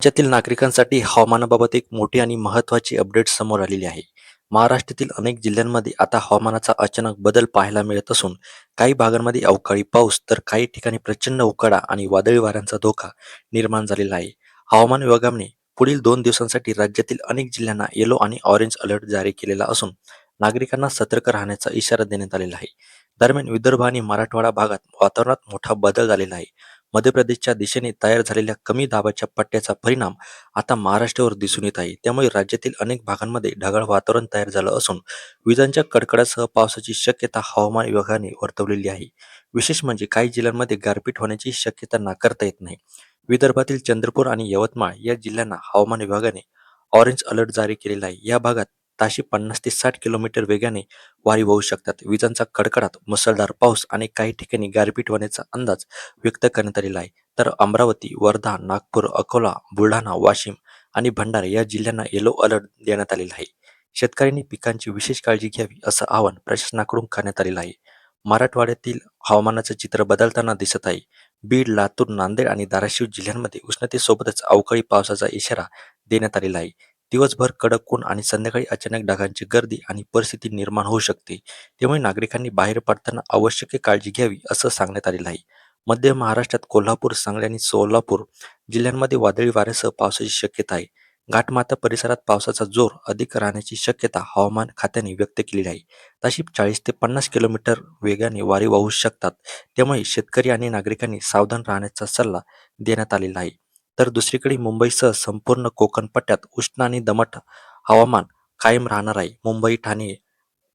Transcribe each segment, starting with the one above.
राज्यातील नागरिकांसाठी हवामानाबाबत एक मोठी आणि महत्त्वाची अपडेट समोर आलेली आहे. महाराष्ट्रातील अनेक जिल्ह्यांमध्ये आता हवामानाचा अचानक बदल पाहायला मिळत असून काही भागांमध्ये अवकाळी पाऊस तर काही ठिकाणी प्रचंड उकाडा आणि वादळी वाऱ्यांचा धोका निर्माण झालेला आहे. हवामान विभागाने पुढील 2 दिवसांसाठी राज्यातील अनेक जिल्ह्यांना येलो आणि ऑरेंज अलर्ट जारी केलेला असून नागरिकांना सतर्क राहण्याचा इशारा देण्यात आलेला आहे. दरम्यान विदर्भ आणि मराठवाडा भागात वातावरणात मोठा बदल झालेला आहे. मध्य प्रदेशच्या दिशेने तयार झालेल्या कमी दाबाच्या पट्ट्याचा परिणाम आता महाराष्ट्रावर दिसून येत आहे. त्यामुळे राज्यातील अनेक भागांमध्ये ढगाळ वातावरण तयार झालं असून विजांच्या कडकडासह पावसाची शक्यता हवामान विभागाने वर्तवलेली आहे. विशेष म्हणजे काही जिल्ह्यांमध्ये गारपीट होण्याची शक्यता नाकारता येत नाही. विदर्भातील चंद्रपूर आणि यवतमाळ या जिल्ह्यांना हवामान विभागाने ऑरेंज अलर्ट जारी केलेला आहे. या भागात ताशी 50 ते 60 किलोमीटर वेगाने वारे वाहू शकतात. विजांचा कडकडाट, मुसळधार पाऊस आणि काही ठिकाणी गारपीट होण्याचा अंदाज व्यक्त करण्यात आलेला आहे. तर अमरावती, वर्धा, नागपूर, अकोला, बुलढाणा, वाशिम आणि भंडारा या जिल्ह्यांना येलो अलर्ट देण्यात आलेला आहे. शेतकऱ्यांनी पिकांची विशेष काळजी घ्यावी असं आवाहन प्रशासनाकडून करण्यात आलेलं आहे. मराठवाड्यातील हवामानाचं चित्र बदलताना दिसत आहे. बीड, लातूर, नांदेड आणि धाराशिव जिल्ह्यांमध्ये उष्णतेसोबतच अवकाळी पावसाचा इशारा देण्यात आलेला आहे. दिवसभर कडक ऊन आणि संध्याकाळी अचानक ढगांची गर्दी आणि परिस्थिती निर्माण होऊ शकते. त्यामुळे नागरिकांनी बाहेर पडताना आवश्यक काळजी घ्यावी असं सांगण्यात आलेलं आहे. मध्य महाराष्ट्रात कोल्हापूर, सांगली आणि सोलापूर जिल्ह्यांमध्ये वादळी वाऱ्यासह पावसाची शक्यता आहे. घाटमाथा परिसरात पावसाचा जोर अधिक राहण्याची शक्यता हवामान खात्याने व्यक्त केलेली आहे. तशी 40 ते 50 किलोमीटर वेगाने वारे वाहू शकतात. त्यामुळे शेतकरी आणि नागरिकांनी सावधान राहण्याचा सल्ला देण्यात आलेला आहे. तर दुसरीकडे मुंबईसह संपूर्ण कोकण पट्ट्यात उष्ण आणि दमट हवामान कायम राहणार आहे. मुंबई, ठाणे,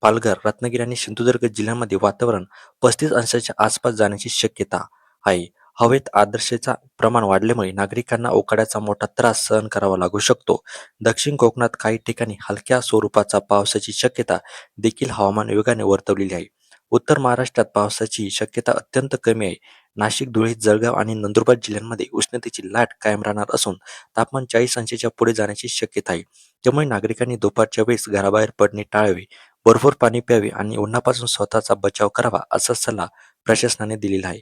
पालघर, रत्नागिरी आणि सिंधुदुर्ग जिल्ह्यांमध्ये वातावरण 35 अंशाच्या आसपास जाण्याची शक्यता आहे. हवेत आर्द्रतेचे प्रमाण वाढल्यामुळे नागरिकांना उकाड्याचा मोठा त्रास सहन करावा लागू शकतो. दक्षिण कोकणात काही ठिकाणी हलक्या स्वरूपाचा पावसाची शक्यता देखील हवामान विभागाने वर्तवलेली आहे. उत्तर महाराष्ट्रात पावसाची शक्यता अत्यंत कमी आहे. नाशिक, धुळे, जळगाव आणि नंदुरबार जिल्ह्यांमध्ये उष्णतेची लाट कायम राहणार असून तापमान 40 अंशाच्या पुढे जाण्याची शक्यता आहे. त्यामुळे नागरिकांनी दुपारच्या वेळेस घराबाहेर पडणे टाळावे. भरपूर पाणी प्यावे आणि उन्हापासून स्वतःचा बचाव करावा असा सल्ला प्रशासनाने दिलेला आहे.